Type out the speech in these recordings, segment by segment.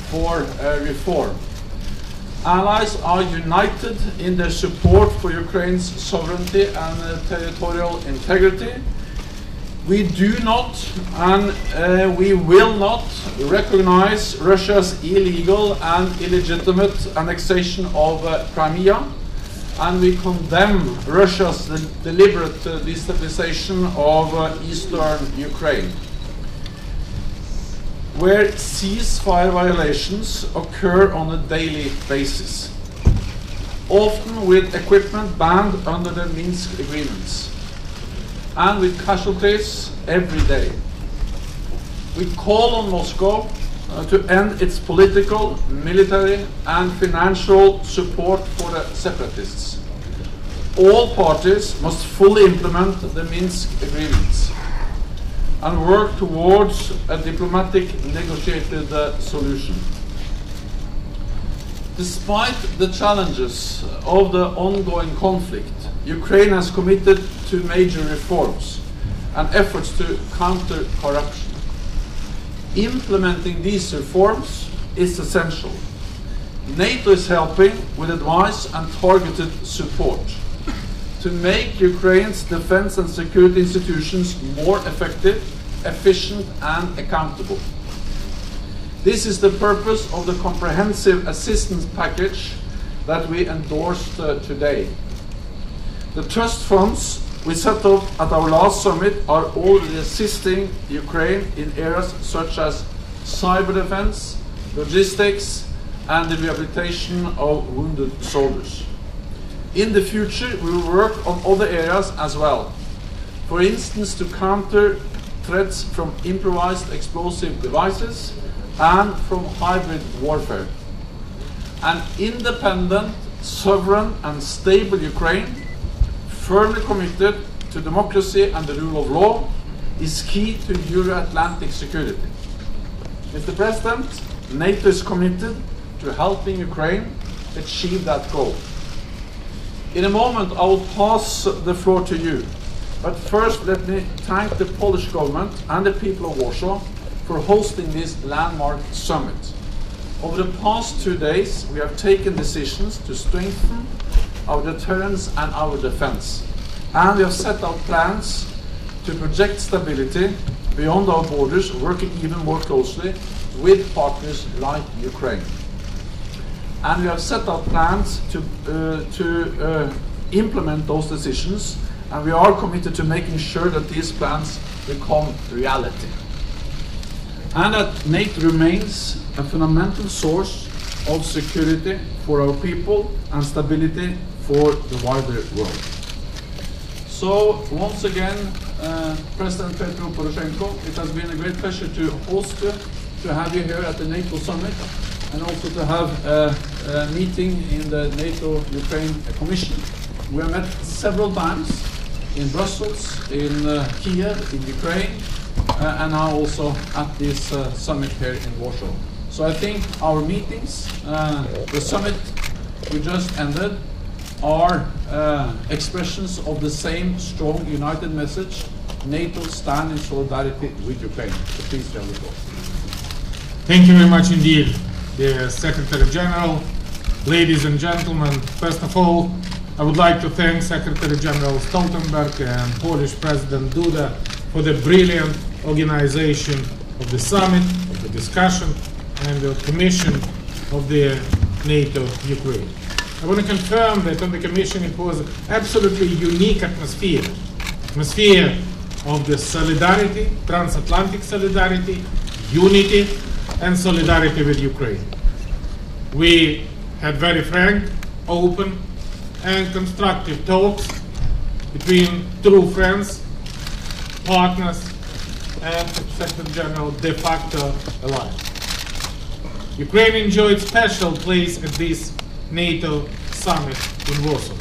for reform. Allies are united in their support for Ukraine's sovereignty and territorial integrity. We do not and we will not recognize Russia's illegal and illegitimate annexation of Crimea, and we condemn Russia's deliberate destabilization of eastern Ukraine, where ceasefire violations occur on a daily basis, often with equipment banned under the Minsk agreements, and with casualties every day. We call on Moscow to end its political, military, and financial support for the separatists. All parties must fully implement the Minsk agreements and work towards a diplomatic negotiated solution. Despite the challenges of the ongoing conflict, Ukraine has committed to major reforms and efforts to counter corruption. Implementing these reforms is essential. NATO is helping with advice and targeted support to make Ukraine's defense and security institutions more effective, efficient, and accountable. This is the purpose of the comprehensive assistance package that we endorsed today. The trust funds we set up at our last summit are already assisting Ukraine in areas such as cyber defense, logistics, and the rehabilitation of wounded soldiers. In the future, we will work on other areas as well. For instance, to counter threats from improvised explosive devices and from hybrid warfare. An independent, sovereign, and stable Ukraine, firmly committed to democracy and the rule of law, is key to Euro-Atlantic security. Mr. President, NATO is committed to helping Ukraine achieve that goal. In a moment, I will pass the floor to you. But first, let me thank the Polish government and the people of Warsaw for hosting this landmark summit. Over the past 2 days, we have taken decisions to strengthen our deterrence and our defense. And we have set out plans to project stability beyond our borders, working even more closely with partners like Ukraine. And we have set out plans to implement those decisions, and we are committed to making sure that these plans become reality. And that NATO remains a fundamental source of security for our people and stability for the wider world. So, once again, President Poroshenko, it has been a great pleasure to host you, to have you here at the NATO summit, and also to have a meeting in the NATO-Ukraine Commission. We have met several times in Brussels, in Kiev, in Ukraine, and now also at this summit here in Warsaw. So I think our meetings, the summit we just ended, are expressions of the same strong, united message. NATO stand in solidarity with Ukraine. So please tell the floor. Thank you very much indeed, the Secretary General. Ladies and gentlemen, first of all, I would like to thank Secretary General Stoltenberg and Polish President Duda for the brilliant organization of the summit, of the discussion, and the commission of the NATO Ukraine. I want to confirm that on the Commission it was absolutely unique atmosphere of the solidarity, transatlantic solidarity, unity, and solidarity with Ukraine. We had very frank, open, and constructive talks between true friends, partners, and Secretary General de facto allies. Ukraine enjoyed special place at this NATO summit in Warsaw.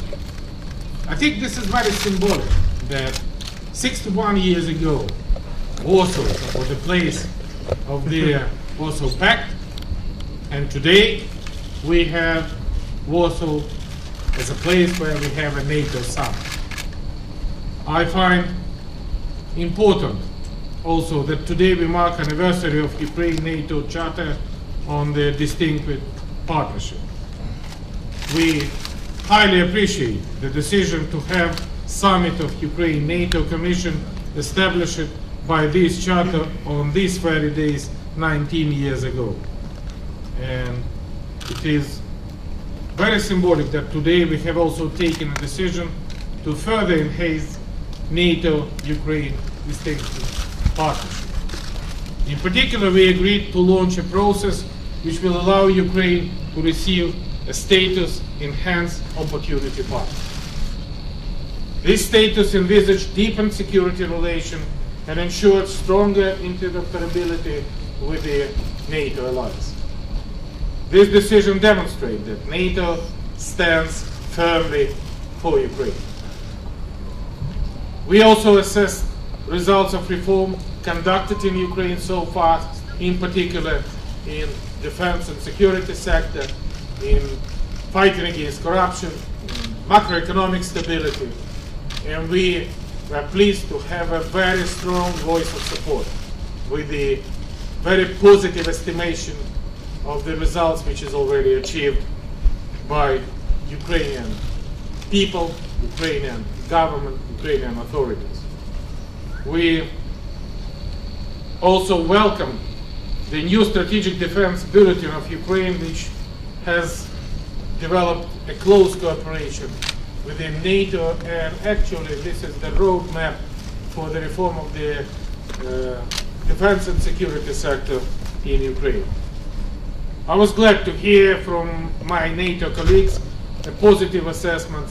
I think this is very symbolic that 61 years ago, Warsaw was the place of the Warsaw Pact, and today we have Warsaw as a place where we have a NATO summit. I find important also that today we mark anniversary of Ukraine NATO Charter on the distinguished partnership. We highly appreciate the decision to have Summit of Ukraine NATO Commission established by this charter on these very days 19 years ago. And it is very symbolic that today we have also taken a decision to further enhance NATO-Ukraine distinguished partnership. In particular, we agreed to launch a process which will allow Ukraine to receive a status enhanced opportunity partner. This status envisaged deepened security relations and ensured stronger interoperability with the NATO alliance. This decision demonstrates that NATO stands firmly for Ukraine. We also assessed results of reform conducted in Ukraine so far, in particular in defense and security sector, in fighting against corruption, in macroeconomic stability, and we were pleased to have a very strong voice of support with the very positive estimation of the results which is already achieved by Ukrainian people, Ukrainian government, Ukrainian authorities. We also welcome the new strategic defense bulletin of Ukraine, which has developed a close cooperation within NATO, and actually this is the roadmap for the reform of the defense and security sector in Ukraine. I was glad to hear from my NATO colleagues a positive assessment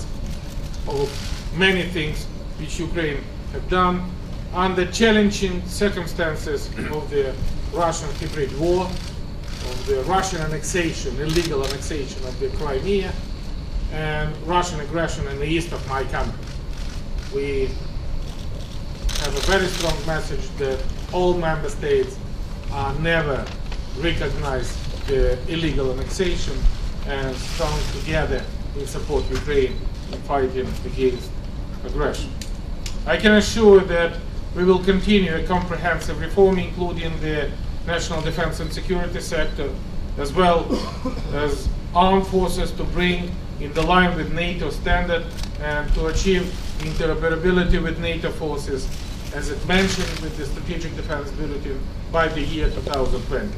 of many things which Ukraine have done under challenging circumstances of the Russian hybrid war, of the Russian annexation, illegal annexation of the Crimea, and Russian aggression in the east of my country. We have a very strong message that all member states are never recognize the illegal annexation and stand together in support of Ukraine in fighting against aggression. I can assure that we will continue a comprehensive reform, including the national defense and security sector, as well as armed forces, to bring in the line with NATO standard and to achieve interoperability with NATO forces, as it mentioned with the strategic defense bulletin, by the year 2020.